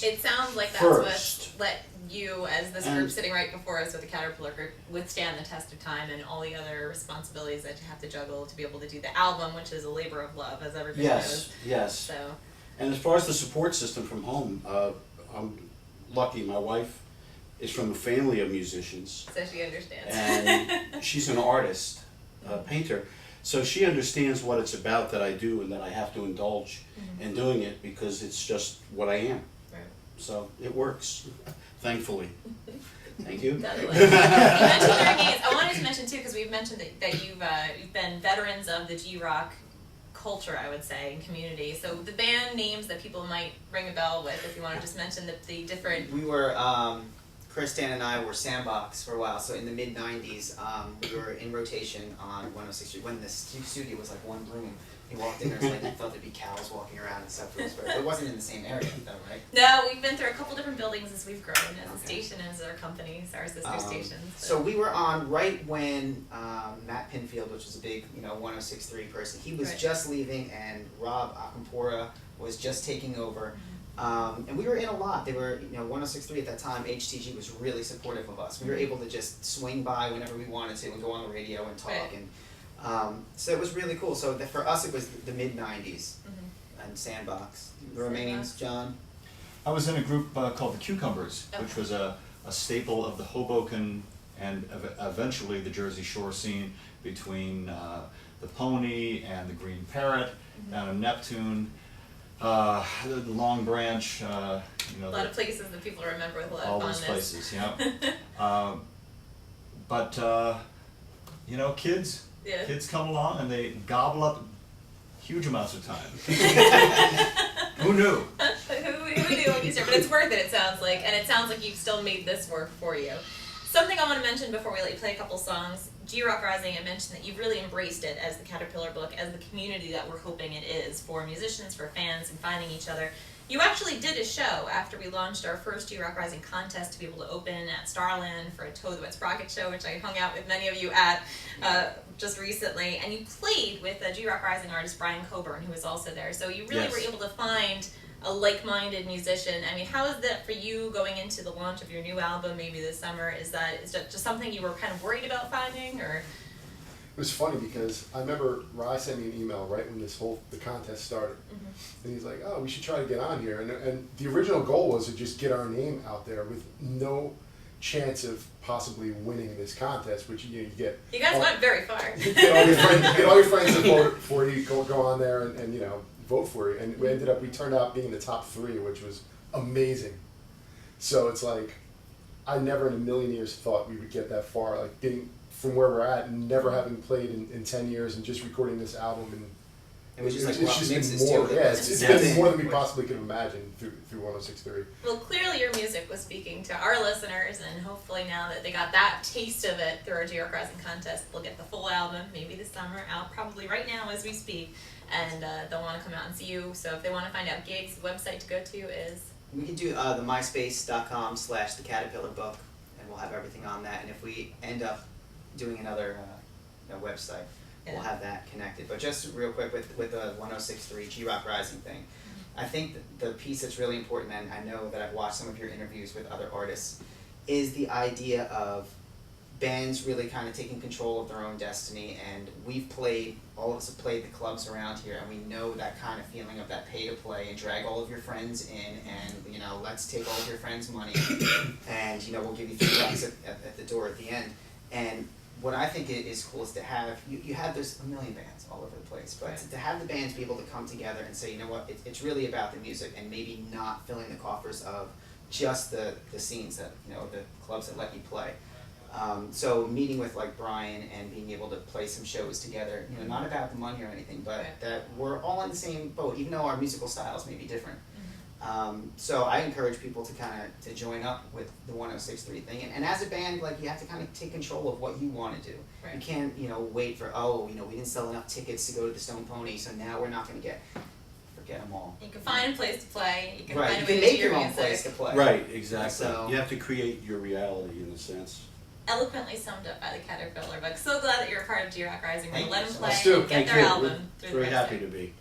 It sounds like that's first. what let you, as this group sitting right before us with the Caterpillar group, withstand the test of time and all the other responsibilities that you have to juggle to be able to do the album, which is a labor of love, as everybody knows. Yes. So. And as far as the support system from home, I'm lucky. My wife is from a family of musicians. So she understands. And she's an artist, a painter. So she understands what it's about that I do and that I have to indulge in doing it because it's just what I am. Right. So it works, thankfully. Thank you. You mentioned their games. I wanted to mention too, because we've mentioned that you've been veterans of the GROCK culture, I would say, and community. So the band names that people might ring a bell with, if you want to just mention the different. We were Chris, Dan, and I were Sandbox for a while. So in the mid '90s, we were in rotation on 106 Street when the studio was like one room. He walked in there, and like, he thought there'd be cows walking around and stuff. It wasn't in the same area, though, right? No, we've been through a couple different buildings as we've grown as a station and as our companies, our sister stations. So we were on right when Matt Pinfield, which is a big 106.3 person, he was just leaving, and Rob Akampora was just taking over. And we were in a lot. They were, 106.3 at that time. HTG was really supportive of us. We were able to just swing by whenever we wanted to and go on the radio and talk. And so it was really cool. So for us, it was the mid '90s and Sandbox. The remainings, John. I was in a group called the Cucumbers, which was a staple of the Hoboken and eventually the Jersey Shore scene between the Pony and the Green Parrot down in Neptune. The Long Branch, a lot of places that people remember with a lot all of fondness. those places, yeah. But kids come along and they gobble up huge amounts of time. Who knew? Who knew when you started? But it's worth it, it sounds like, and it sounds like you've still made this work for you. Something I want to mention before we let you play a couple songs, GROCK Rising, I mentioned that you've really embraced it as the Caterpillar book, as the community that we're hoping it is for musicians, for fans, and finding each other. You actually did a show after we launched our first GROCK Rising contest to be able to open at Starland for a Toe the Wet Sprocket show, which I hung out with many of you at just recently, and you played with the GROCK Rising artist Brian Coburn, who was also there. So you really were able to find a like-minded musician. I mean, how is that for you going into the launch of your new album maybe this summer? Is that just something you were kind of worried about finding, or? It was funny because I remember Rye sent me an email right when the contest started, and he's like, "Oh, we should try to get on here." And the original goal was to just get our name out there with no chance of possibly winning this contest, which you get. You guys went very far. You get all your friends to vote for you. Go on there and vote for you. And we turned out being in the top 3, which was amazing. So it's like, I never in a million years thought we would get that far. Like being from where we're at and never having played in 10 years and just recording this album, and it was just like it's just mixes been more. too. Yeah, it's been more than we possibly could imagine through 106.3. Well, clearly your music was speaking to our listeners, and hopefully now that they got that taste of it through our GROCK Rising contest, they'll get the full album maybe this summer, out probably right now as we speak, and they'll want to come out and see you. So if they want to find out gigs, the website to go to is? We can do the myspace.com/the Caterpillar book, and we'll have everything on that. And if we end up doing another website, we'll have that connected. But just real quick with the 106.3 GROCK Rising thing, I think the piece that's really important, and I know that I've watched some of your interviews with other artists, is the idea of bands really kind of taking control of their own destiny. And all of us have played the clubs around here, and we know that kind of feeling of that pay to play and drag all of your friends in, and let's take all of your friends' money, and we'll give you $3 at the door at the end. And what I think is cool is to have, there's a million bands all over the place, but to have the bands be able to come together and say, you know what, it's really about the music, and maybe not filling the coffers of just the scenes that, the clubs that let you play. So meeting with like Brian and being able to play some shows together, not about the money or anything, but that we're all in the same boat, even though our musical styles may be different. So I encourage people to kind of to join up with the 106.3 thing, and as a band, like, you have to kind of take control of what you want to do. You can't wait for we didn't sell enough tickets to go to the Stone Pony, so now we're not going to forget them all. You can find a place to play. You can find a a way way to make do your own music. place to play. Right, exactly. So, you have to create your reality in a sense. Eloquently summed up by the Caterpillar, but so glad that you're a part of GROCK Rising. We're going to let them play Let's do it. and get Thank their you. album. We're very happy to be.